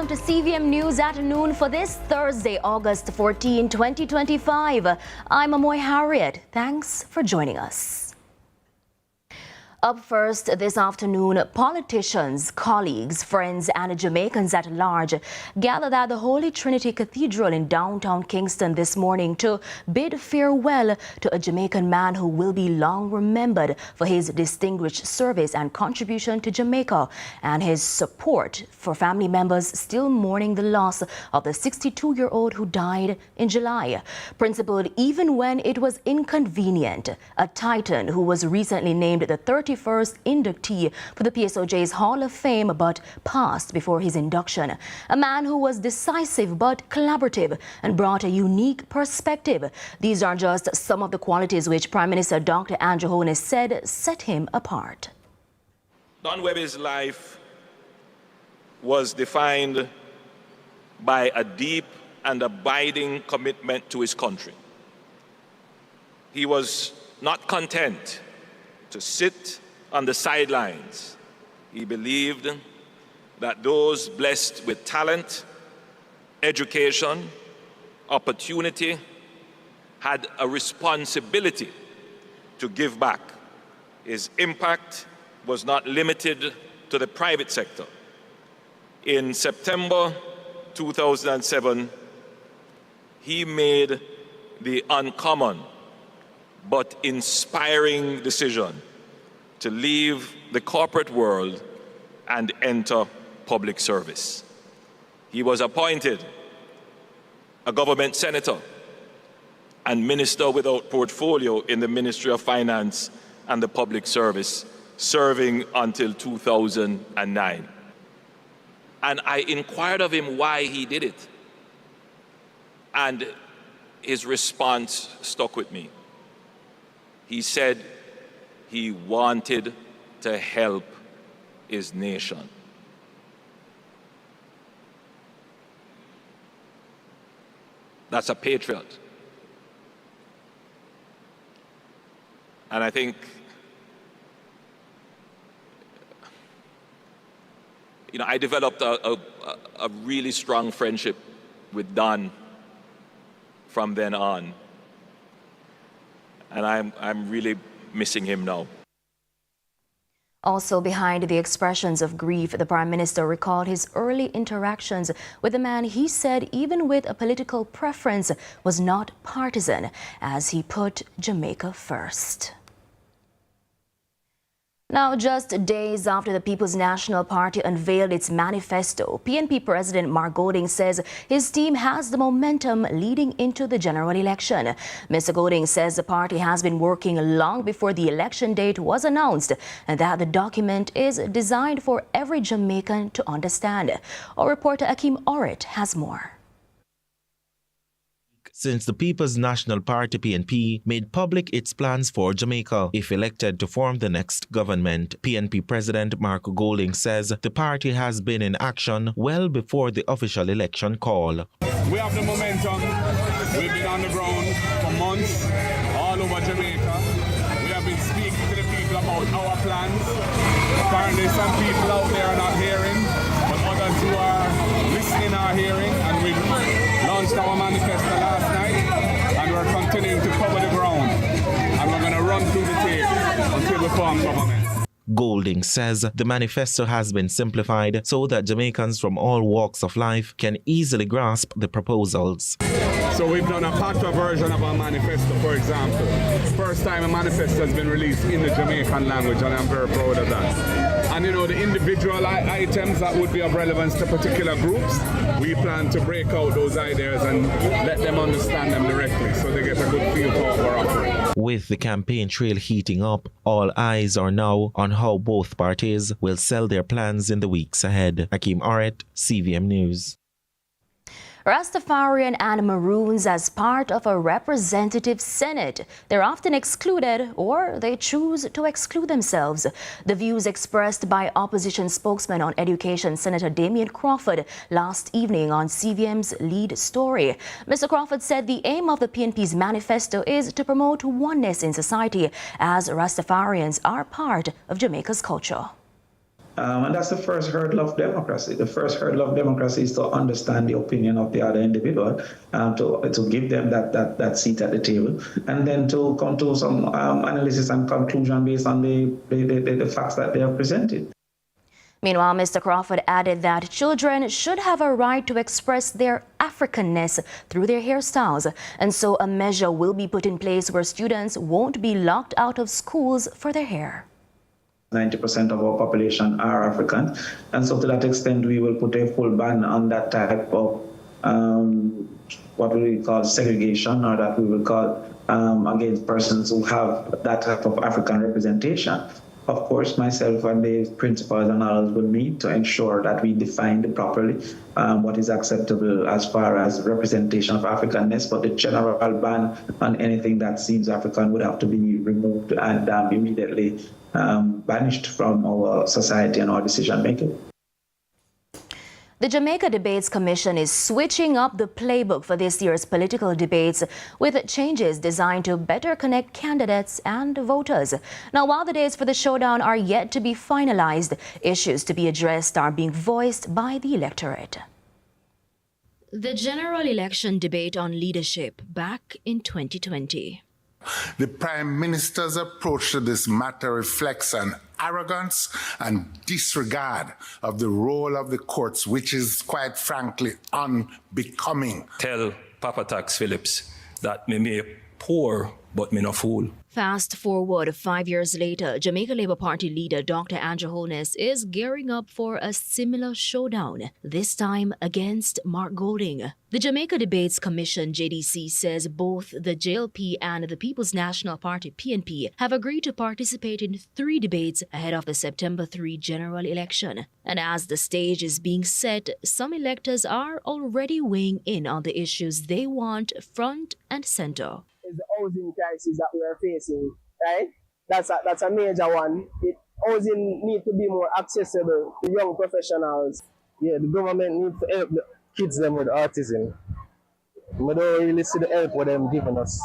Welcome to CVM News at noon for this Thursday, August 14, 2025. I'm Harriet. Thanks for joining us. Up first this afternoon, politicians, colleagues, friends and Jamaicans at large gathered at the Holy Trinity Cathedral in downtown Kingston this morning to bid farewell to a Jamaican man who will be long remembered for his distinguished service and contribution to Jamaica and his support for family members still mourning the loss of the 62-year-old who died in July. Principled even when it was inconvenient, a titan who was recently named the 31st inductee for the PSOJ's Hall of Fame but passed before his induction. A man who was decisive but collaborative and brought a unique perspective. These are just some of the qualities which Prime Minister Dr. Andrew Holness said set him apart. Don Wehby's life was defined by a deep and abiding commitment to his country. He was not content to sit on the sidelines. He believed that those blessed with talent, education, opportunity had a responsibility to give back. His impact was not limited to the private sector. In September 2007, he made the uncommon but inspiring decision to leave the corporate world and enter public service. He was appointed a government senator and minister without portfolio in the Ministry of Finance and the Public Service, serving until 2009. And I inquired of him why he did it. And his response stuck with me. He said he wanted to help his nation. That's a patriot. And I think, I developed a really strong friendship with Don from then on. And I'm really missing him now. Also behind the expressions of grief, the Prime Minister recalled his early interactions with a man he said, even with a political preference, was not partisan, as he put Jamaica first. Now, just days after the People's National Party unveiled its manifesto, PNP President Mark Golding says his team has the momentum leading into the general election. Mr. Golding says the party has been working long before the election date was announced and that the document is designed for every Jamaican to understand. Our reporter Akeem Orrett has more. Since the People's National Party PNP made public its plans for Jamaica if elected to form the next government, PNP President Mark Golding says the party has been in action well before the official election call. We have the momentum. We've been on the ground for months all over Jamaica. We have been speaking to the people about our plans. Apparently some people out there are not hearing, but others who are listening are hearing, and we've launched our manifesto last night, and we're continuing to cover the ground, and we're going to run through the tape until we form government. Golding says the manifesto has been simplified so that Jamaicans from all walks of life can easily grasp the proposals. So we've done a patois version of our manifesto, for example. First time a manifesto has been released in the Jamaican language, and I'm very proud of that. And the individual items that would be of relevance to particular groups, we plan to break out those ideas and let them understand them directly so they get a good feel for what we're offering. With the campaign trail heating up, all eyes are now on how both parties will sell their plans in the weeks ahead. Akeem Orrett, CVM News. Rastafarian and Maroons as part of a representative Senate. They're often excluded or they choose to exclude themselves. The views expressed by opposition spokesman on education, Senator Damian Crawford, last evening on CVM's lead story. Mr. Crawford said the aim of the PNP's manifesto is to promote oneness in society as Rastafarians are part of Jamaica's culture. And that's the first hurdle of democracy. The first hurdle of democracy is to understand the opinion of the other individual, to give them that seat at the table, and then to come to some analysis and conclusion based on the facts that they have presented. Meanwhile, Mr. Crawford added that children should have a right to express their Africanness through their hairstyles, and so a measure will be put in place where students won't be locked out of schools for their hair. 90% of our population are African, and so to that extent we will put a full ban on that type of what we call segregation, or that we will call against persons who have that type of African representation. Of course, myself and the principals and others will meet to ensure that we define properly what is acceptable as far as representation of Africanness, but the general ban on anything that seems African would have to be removed and immediately banished from our society and our decision making. The Jamaica Debates Commission is switching up the playbook for this year's political debates with changes designed to better connect candidates and voters. Now, while the dates for the showdown are yet to be finalized, issues to be addressed are being voiced by the electorate. The general election debate on leadership back in 2020. The Prime Minister's approach to this matter reflects an arrogance and disregard of the role of the courts, which is quite frankly unbecoming. Tell Papa Tax Phillips that me poor, but me no fool. Fast forward 5 years later, Jamaica Labour Party leader Dr. Andrew Holness is gearing up for a similar showdown, this time against Mark Golding. The Jamaica Debates Commission, JDC, says both the JLP and the People's National Party, PNP, have agreed to participate in 3 debates ahead of the September 3 general election. And as the stage is being set, some electors are already weighing in on the issues they want front and center. Is the housing crisis that we are facing, right? That's a major one. Housing needs to be more accessible to young professionals. Yeah, the government needs to help the kids them with autism. We don't really see the help what them giving us.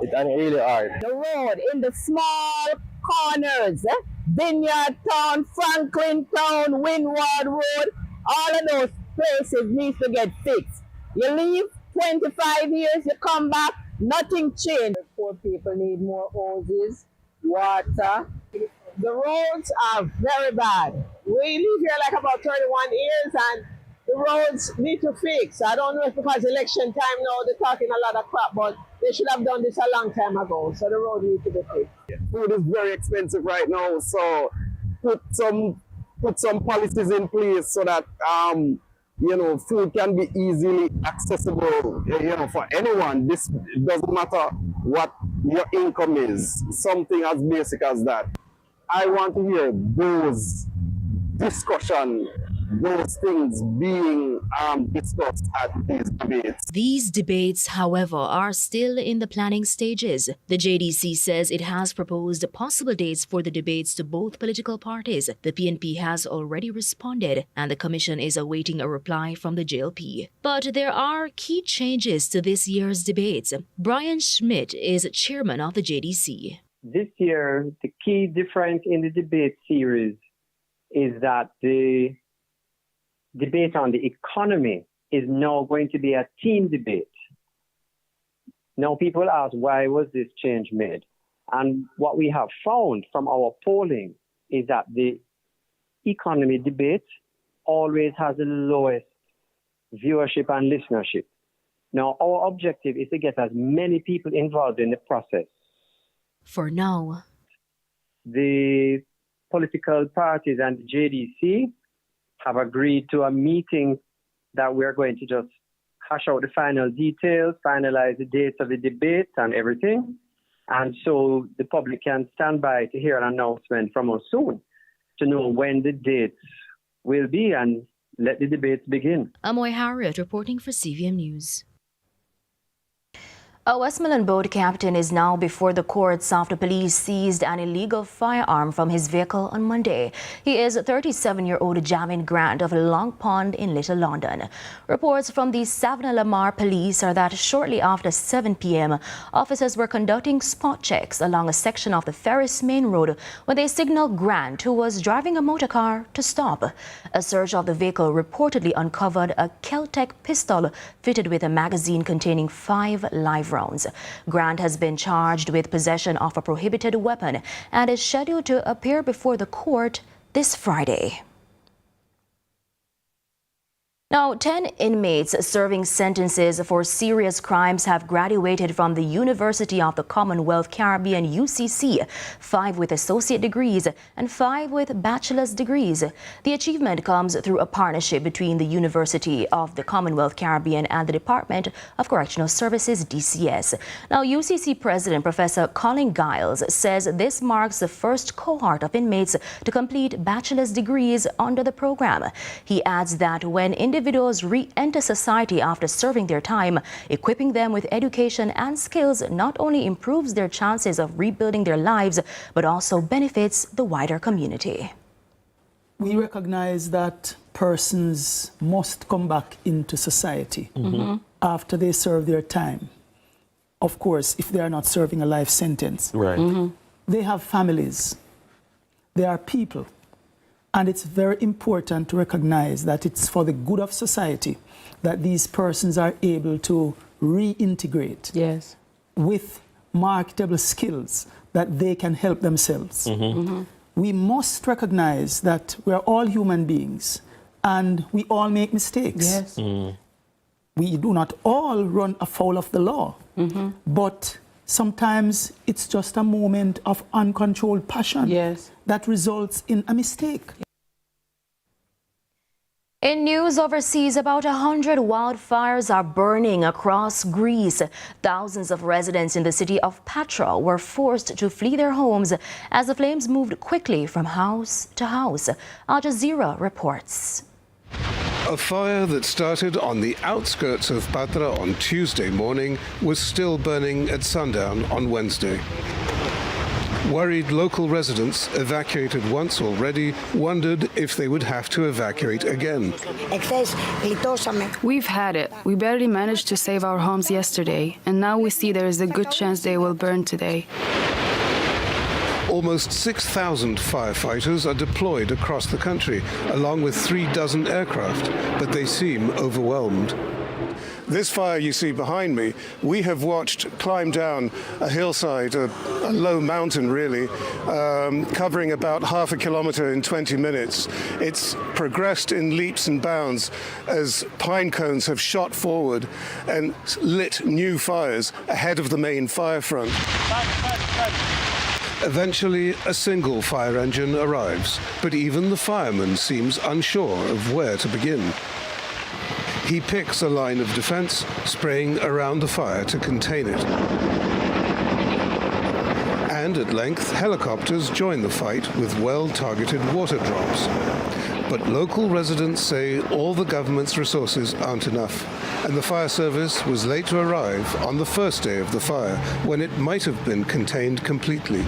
It's really hard. The road in the small corners, Vineyard Town, Franklin Town, Windward Road, all of those places need to get fixed. You leave 25 years, you come back, nothing changed. Poor people need more houses, water. The roads are very bad. We live here like about 31 years and the roads need to fix. I don't know if because election time now they're talking a lot of crap, but they should have done this a long time ago. So the road needs to be fixed. Food is very expensive right now, so put some policies in place so that food can be easily accessible, for anyone. This doesn't matter what your income is, something as basic as that. I want to hear those discussion, those things being discussed at these debates. These debates, however, are still in the planning stages. The JDC says it has proposed possible dates for the debates to both political parties. The PNP has already responded, and the Commission is awaiting a reply from the JLP. But there are key changes to this year's debates. Brian Schmidt is chairman of the JDC. This year, the key difference in the debate series is that the debate on the economy is now going to be a team debate. Now people ask, why was this change made? And what we have found from our polling is that the economy debate always has the lowest viewership and listenership. Now our objective is to get as many people involved in the process. For now, the political parties and the JDC have agreed to a meeting that we're going to just hash out the final details, finalize the dates of the debate and everything. And so the public can stand by to hear an announcement from us soon to know when the dates will be and let the debates begin. Harriet reporting for CVM News. A Westmoreland boat captain is now before the courts after police seized an illegal firearm from his vehicle on Monday. He is 37-year-old Jamin Grant of Long Pond in Little London. Reports from the Savannah Lamar police are that shortly after 7 p.m., officers were conducting spot checks along a section of the Ferris Main Road when they signaled Grant, who was driving a motor car, to stop. A search of the vehicle reportedly uncovered a Kel-Tec pistol fitted with a magazine containing 5 live rounds. Grant has been charged with possession of a prohibited weapon and is scheduled to appear before the court this Friday. Now, 10 inmates serving sentences for serious crimes have graduated from the University of the Commonwealth Caribbean UCC, 5 with associate degrees and 5 with bachelor's degrees. The achievement comes through a partnership between the University of the Commonwealth Caribbean and the Department of Correctional Services, DCS. Now, UCC President Professor Colin Giles says this marks the first cohort of inmates to complete bachelor's degrees under the program. He adds that when individuals re-enter society after serving their time, equipping them with education and skills not only improves their chances of rebuilding their lives, but also benefits the wider community. We recognize that persons must come back into society after they serve their time. Of course, if they are not serving a life sentence. Right. They have families. They are people. And it's very important to recognize that it's for the good of society that these persons are able to reintegrate with marketable skills that they can help themselves. We must recognize that we are all human beings and we all make mistakes. We do not all run afoul of the law, but sometimes it's just a moment of uncontrolled passion that results in a mistake. In news overseas, about 100 wildfires are burning across Greece. Thousands of residents in the city of Patra were forced to flee their homes as the flames moved quickly from house to house. Al Jazeera reports. A fire that started on the outskirts of Patra on Tuesday morning was still burning at sundown on Wednesday. Worried local residents, evacuated once already, wondered if they would have to evacuate again. We've had it. We barely managed to save our homes yesterday, and now we see there is a good chance they will burn today. Almost 6,000 firefighters are deployed across the country, along with 36 aircraft, but they seem overwhelmed. This fire you see behind me, we have watched climb down a hillside, a low mountain really, covering about half a kilometer in 20 minutes. It's progressed in leaps and bounds as pine cones have shot forward and lit new fires ahead of the main fire front. Eventually, a single fire engine arrives, but even the fireman seems unsure of where to begin. He picks a line of defense, spraying around the fire to contain it. And at length, helicopters join the fight with well-targeted water drops. But local residents say all the government's resources aren't enough, and the fire service was late to arrive on the first day of the fire, when it might have been contained completely.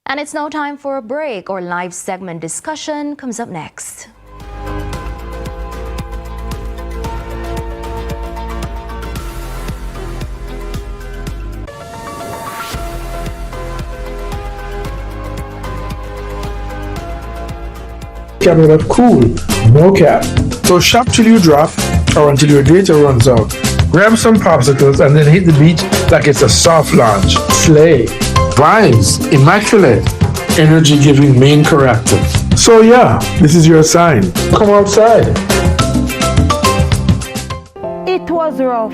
And it's now time for a break. Our live segment discussion comes up next. Cool, no cap. So shop till you drop or until your data runs out. Grab some popsicles and then hit the beach like it's a soft launch. Slay. Vibes, immaculate. Energy giving main character. So yeah, this is your sign. Come outside. It was rough.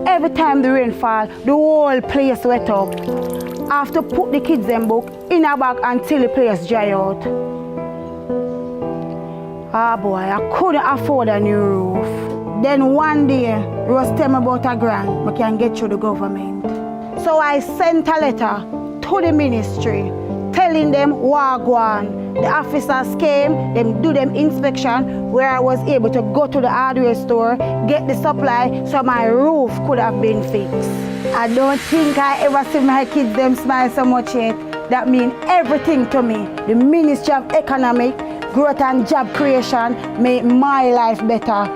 Every time the rain fall, the whole place wet up. I have to put the kids' them book in a bag until the place dry out. Ah boy, I couldn't afford a new roof. Then one day, Ross tell me about $1,000 I can get through the government. So I sent a letter to the ministry telling them Wagwan, The officers came, them do them inspection, where I was able to go to the hardware store, get the supply, so my roof could have been fixed. I don't think I ever see my kids them smile so much yet. That means everything to me. The Ministry of Economic, Growth and Job Creation make my life better.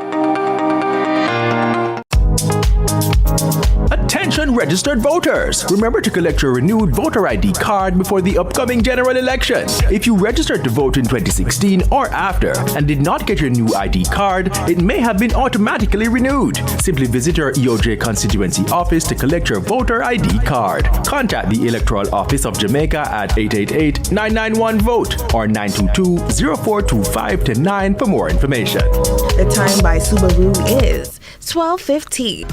Attention registered voters! Remember to collect your renewed voter ID card before the upcoming general election. If you registered to vote in 2016 or after and did not get your new ID card, it may have been automatically renewed. Simply visit your EOJ constituency office to collect your voter ID card. Contact the Electoral Office of Jamaica at 888-991-VOTE or 922-0425-9 for more information. The time by Subaru is 12:15.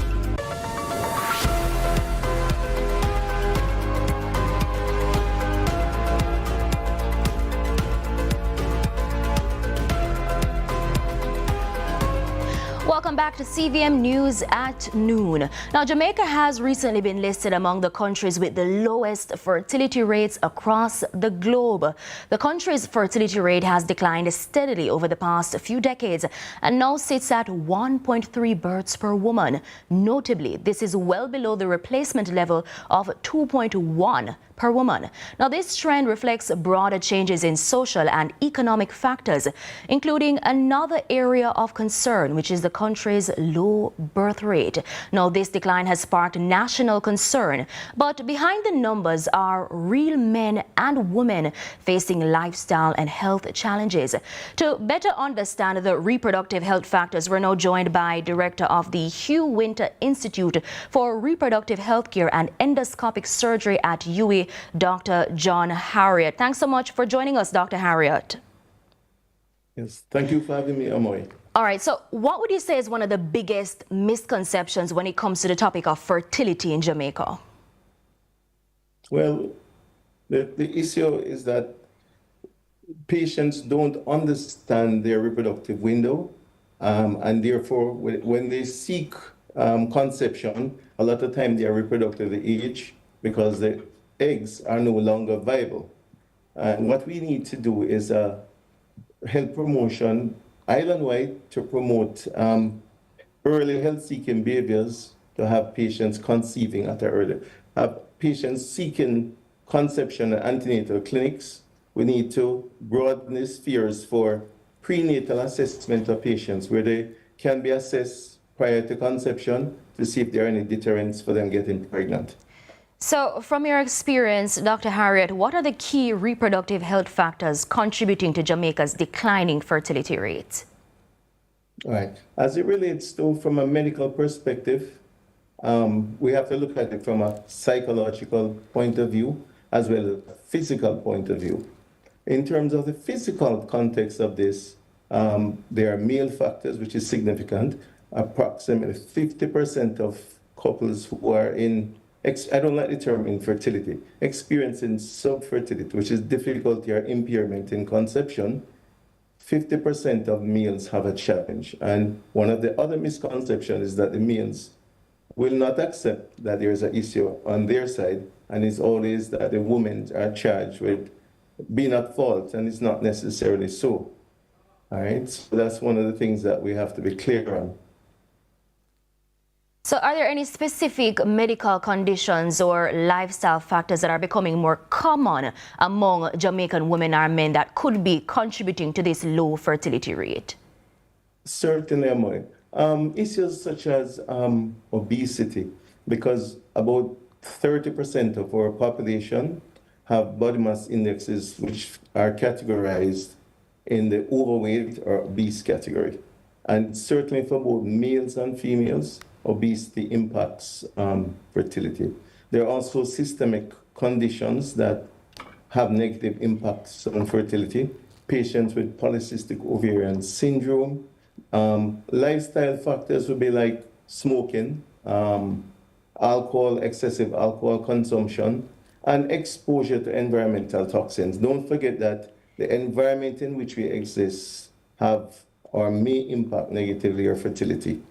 Welcome back to CVM News at noon. Now, Jamaica has recently been listed among the countries with the lowest fertility rates across the globe. The country's fertility rate has declined steadily over the past few decades and now sits at 1.3 births per woman. Notably, this is well below the replacement level of 2.1 per woman. Now, this trend reflects broader changes in social and economic factors, including another area of concern, which is the country's low birth rate. Now, this decline has sparked national concern, but behind the numbers are real men and women facing lifestyle and health challenges. To better understand the reproductive health factors, we're now joined by Director of the Hugh Winter Institute for Reproductive Healthcare and Endoscopic Surgery at UWI, Dr. John Harriet. Thanks so much for joining us, Dr. Harriet. Yes, thank you for having me, Amoy. All right, so what would you say is one of the biggest misconceptions when it comes to the topic of fertility in Jamaica? Well, the issue is that patients don't understand their reproductive window, and therefore, when they seek conception, a lot of time they are reproductively aged because the eggs are no longer viable. And what we need to do is health promotion island-wide to promote early health-seeking behaviors, to have patients conceiving at an early, have patients seeking conception at antenatal clinics. We need to broaden the spheres for prenatal assessment of patients, where they can be assessed prior to conception to see if there are any deterrents for them getting pregnant. So, from your experience, Dr. Harriet, what are the key reproductive health factors contributing to Jamaica's declining fertility rate? All right. As it relates to, from a medical perspective, we have to look at it from a psychological point of view as well as a physical point of view. In terms of the physical context of this, there are male factors, which is significant. Approximately 50% of couples who are in, I don't like the term infertility, experiencing subfertility, which is difficulty or impairment in conception, 50% of males have a challenge. And one of the other misconceptions is that the males will not accept that there is an issue on their side, and it's always that the women are charged with being at fault, and it's not necessarily so. All right, so that's one of the things that we have to be clear on. So are there any specific medical conditions or lifestyle factors that are becoming more common among Jamaican women or men that could be contributing to this low fertility rate? Certainly, Amoy. Issues such as obesity, because about 30% of our population have body mass indexes which are categorized in the overweight or obese category. And certainly for both males and females, obesity impacts fertility. There are also systemic conditions that have negative impacts on fertility. Patients with polycystic ovarian syndrome. Lifestyle factors would be like smoking, alcohol, excessive alcohol consumption, and exposure to environmental toxins. Don't forget that the environment in which we exist have or may impact negatively our fertility.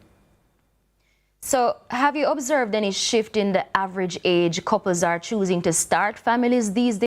So have you observed any shift in the average age couples are choosing to start families these days?